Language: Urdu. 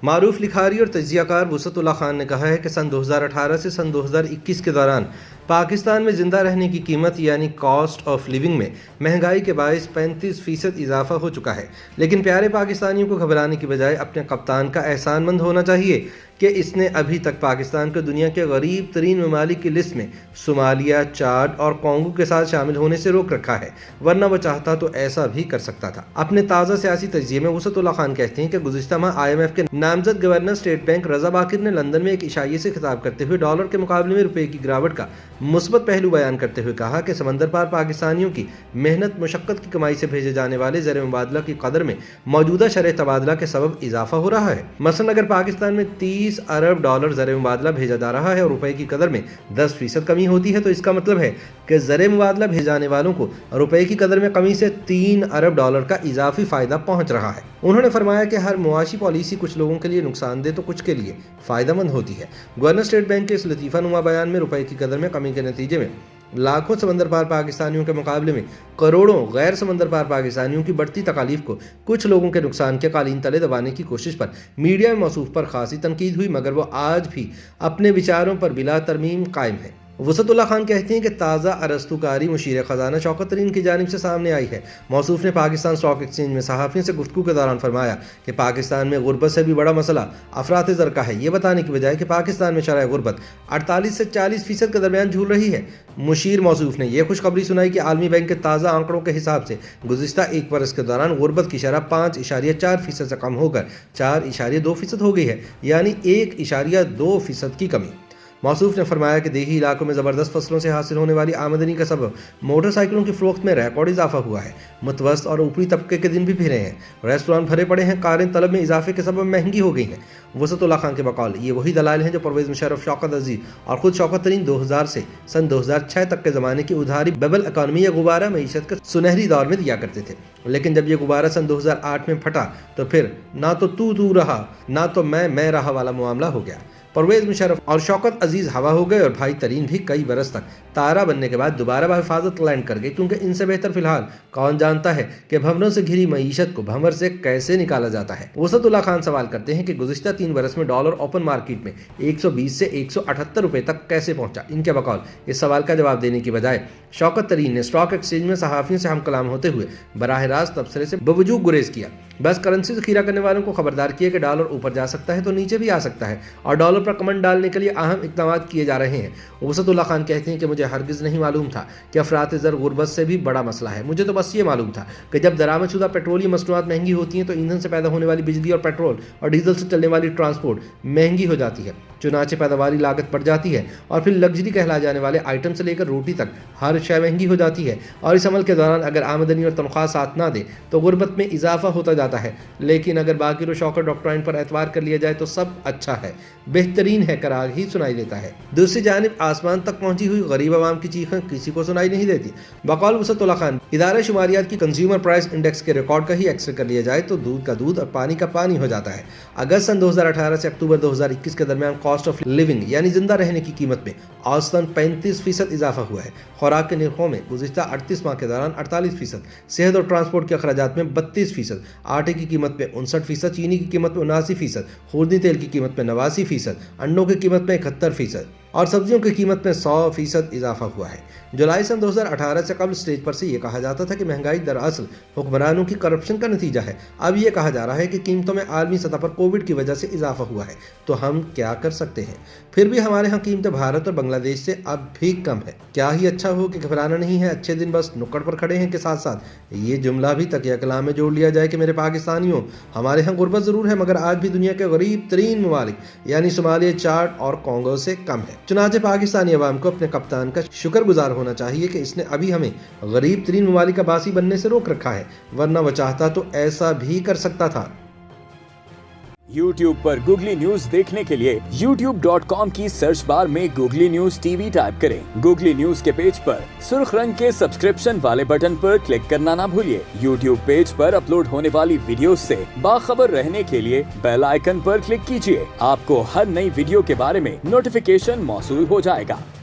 معروف لکھاری اور تجزیہ کار وسعت اللہ خان نے کہا ہے کہ سن 2018 سے سن 2021 کے دوران پاکستان میں زندہ رہنے کی قیمت یعنی کاسٹ آف لیونگ میں مہنگائی کے باعث 35% اضافہ ہو چکا ہے، لیکن پیارے پاکستانیوں کو گھبرانے کی بجائے اپنے کپتان کا احسان مند ہونا چاہیے کہ اس نے ابھی تک پاکستان کو دنیا کے غریب ترین ممالک کی لسٹ میں صومالیہ، چاڈ اور کانگو کے ساتھ شامل ہونے سے روک رکھا ہے، ورنہ وہ چاہتا تو ایسا بھی کر سکتا تھا۔ اپنے تازہ سیاسی تجزیے میں وسعت اللہ خان کہتے ہیں کہ گزشتہ ماہ IMF کے نامزد گورنر اسٹیٹ بینک رضا باکر نے لندن میں ایک عشائیے سے خطاب کرتے ہوئے ڈالر کے مقابلے میں روپے کی گراوٹ کا مثبت پہلو بیان کرتے ہوئے کہا کہ سمندر پار پاکستانیوں کی محنت مشقت کی کمائی سے بھیجے جانے والے زر مبادلہ کی قدر میں موجودہ شرح تبادلہ کے سبب اضافہ ہو رہا ہے۔ مثلا اگر پاکستان میں 30 ارب ڈالر زر مبادلہ بھیجا جا رہا ہے اور روپے کی قدر میں 10% کمی ہوتی ہے تو اس کا مطلب ہے کہ زر مبادلہ بھیجانے والوں کو روپے کی قدر میں کمی سے 3 ارب ڈالر کا اضافی فائدہ پہنچ رہا ہے۔ انہوں نے فرمایا کہ ہر معاشی پالیسی کچھ لوگوں کے لیے نقصان دہ تو کچھ کے لیے فائدہ مند ہوتی ہے۔ گورنر اسٹیٹ بینک کے اس لطیفہ نما بیان میں روپے کی قدر میں کمی کے نتیجے میں لاکھوں سمندر پار پاکستانیوں کے مقابلے میں کروڑوں غیر سمندر پار پاکستانیوں کی بڑھتی تکالیف کو کچھ لوگوں کے نقصان کے قالین تلے دبانے کی کوشش پر میڈیا میں موصوف پر خاصی تنقید ہوئی، مگر وہ آج بھی اپنے وچاروں پر بلا ترمیم قائم ہے۔ وسعت اللہ خان کہتے ہیں کہ تازہ ارسطوکاری مشیر خزانہ شوکت ترین کی جانب سے سامنے آئی ہے۔ موصوف نے پاکستان اسٹاک ایکسچینج میں صحافیوں سے گفتگو کے دوران فرمایا کہ پاکستان میں غربت سے بھی بڑا مسئلہ افراط زر کا ہے، یہ بتانے کی بجائے کہ پاکستان میں شرح غربت 48 سے 40% کے درمیان جھول رہی ہے۔ مشیر موصوف نے یہ خوشخبری سنائی کہ عالمی بینک کے تازہ آنکڑوں کے حساب سے گزشتہ ایک برس کے دوران غربت کی شرح 5.4% سے کم ہو کر 4.2% ہو گئی ہے، یعنی 1.2% کی کمی۔ موصوف نے فرمایا کہ دیہی علاقوں میں زبردست فصلوں سے حاصل ہونے والی آمدنی کا سبب موٹر سائیکلوں کی فروخت میں ریکارڈ اضافہ ہوا ہے۔ متوسط اور اوپری طبقے کے دن بھی پھرے ہیں، ریستوران بھرے پڑے ہیں، کاریں طلب میں اضافے کے سبب مہنگی ہو گئی ہیں۔ وسعت اللہ خان کے بقول یہ وہی دلائل ہیں جو پرویز مشرف، شوکت عزیز اور خود شوکت ترین 2000 سے سن 2006 تک کے زمانے کی ادھاری ببل اکانومی یا غبارہ معیشت کے سنہری دور میں دیا کرتے تھے، لیکن جب یہ غبارہ سن 2008 میں پھٹا تو پھر نہ تو رہا نہ تو میں رہا والا معاملہ ہو گیا۔ پرویز مشرف اور شوکت عزیز ہوا ہو گئے اور بھائی ترین بھی کئی برس تک تارہ بننے کے بعد دوبارہ بحفاظت لینڈ کر گئے، کیونکہ ان سے بہتر فی الحال کون جانتا ہے کہ بھنوروں سے گھری معیشت کو بھنور سے کیسے نکالا جاتا ہے۔ وسعت اللہ خان سوال کرتے ہیں کہ گزشتہ 3 برس میں ڈالر اوپن مارکیٹ میں 120 سے 178 روپے تک کیسے پہنچا؟ ان کے بقول اس سوال کا جواب دینے کی بجائے شوکت ترین نے اسٹاک ایکسچینج میں صحافیوں سے ہم کلام ہوتے ہوئے براہ راست تبصرے سے بوجود گریز کیا، بس کرنسی ذخیرہ کرنے والوں کو خبردار کیا کہ ڈالر اوپر جا سکتا ہے تو نیچے بھی آ سکتا ہے اور ڈالر پر کمنڈ ڈالنے کے لیے اہم اقدامات کیے جا رہے ہیں۔ وسعت اللہ خان کہتے ہیں کہ مجھے ہرگز نہیں معلوم تھا کہ افراط زر غربت سے بھی بڑا مسئلہ ہے۔ مجھے تو بس یہ معلوم تھا کہ جب درآمد شدہ پیٹرولیم مصنوعات مہنگی ہوتی ہیں تو ایندھن سے پیدا ہونے والی بجلی اور پیٹرول اور ڈیزل سے چلنے والی ٹرانسپورٹ مہنگی ہو جاتی ہے، چنانچہ پیداواری لاگت بڑھ جاتی ہے اور پھر لگژری کہلا جانے والے آئٹم سے لے کر روٹی تک ہر شے مہنگی ہو جاتی ہے، اور اس عمل کے دوران اگر آمدنی اور تنخواہ ساتھ نہ دے تو غربت میں اضافہ ہوتا جاتا ہے۔ لیکن اگر باقی و شوکت ڈاکٹرائن پر اعتبار کر لیا جائے تو سب اچھا ہے، بہترین ہے، کراگ ہی سنائی دیتا ہے۔ دوسری جانب آسمان تک پہنچی ہوئی غریب عوام کی چیخیں کسی کو سنائی نہیں دیتی۔ بقول وسعت اللہ خان، ادارہ شماریات کی کنزیومر پرائس انڈیکس کے ریکارڈ کا ہی ایکس رے کر لیا جائے تو دودھ کا دودھ اور پانی کا پانی ہو جاتا ہے۔ اگست سن 2018 سے اکتوبر 2021 کے درمیان کاسٹ آف لیونگ یعنی زندہ رہنے کی قیمت میں اوسطاً 35% اضافہ ہوا ہے۔ خوراک کے نرخوں میں گزشتہ 38 ماہ کے دوران 48%، صحت اور ٹرانسپورٹ کے اخراجات میں 32%، آٹے کی قیمت میں 59%، چینی کی قیمت میں 79%، خوردنی تیل کی قیمت میں 89%، انڈوں کی قیمت میں 71% اور سبزیوں کی قیمت میں 100% اضافہ ہوا ہے۔ جولائی سن 2018 سے قبل اسٹیج پر سے یہ کہا جاتا تھا کہ مہنگائی دراصل حکمرانوں کی کرپشن کا نتیجہ ہے۔ اب یہ کہا جا رہا ہے کہ قیمتوں میں عالمی سطح پر کووڈ کی وجہ سے اضافہ ہوا ہے، تو ہم کیا کر سکتے ہیں؟ پھر بھی ہمارے ہاں قیمتیں بھارت اور بنگلہ دیش سے اب بھی کم ہے۔ کیا ہی اچھا ہو کہ گھبرانا نہیں ہے، اچھے دن بس نکڑ پر کھڑے ہیں کے ساتھ ساتھ یہ جملہ بھی تکیہ کلام میں جوڑ لیا جائے کہ میرے پاکستانیوں، ہمارے ہاں غربت ضرور ہے مگر آج بھی دنیا کے غریب ترین ممالک یعنی صومالیہ، چاڈ اور کانگو سے کم ہے۔ چنانچہ پاکستانی عوام کو اپنے کپتان کا شکر گزار ہونا چاہیے کہ اس نے ابھی ہمیں غریب ترین ممالک کا باسی بننے سے روک رکھا ہے، ورنہ وہ چاہتا تو ایسا بھی کر سکتا تھا۔ YouTube پر گوگلی نیوز دیکھنے کے لیے youtube.com کی سرچ بار میں googly news T V type کریں۔ گوگلی نیوز کے پیج پر سرخ رنگ کے سبسکرپشن والے بٹن پر کلک کرنا نہ بھولیے۔ YouTube پیج پر اپلوڈ ہونے والی ویڈیوز سے باخبر رہنے کے لیے بیل آئیکن پر کلک کیجیے۔ آپ کو ہر نئی ویڈیو کے بارے میں نوٹیفیکیشن موصول ہو جائے گا۔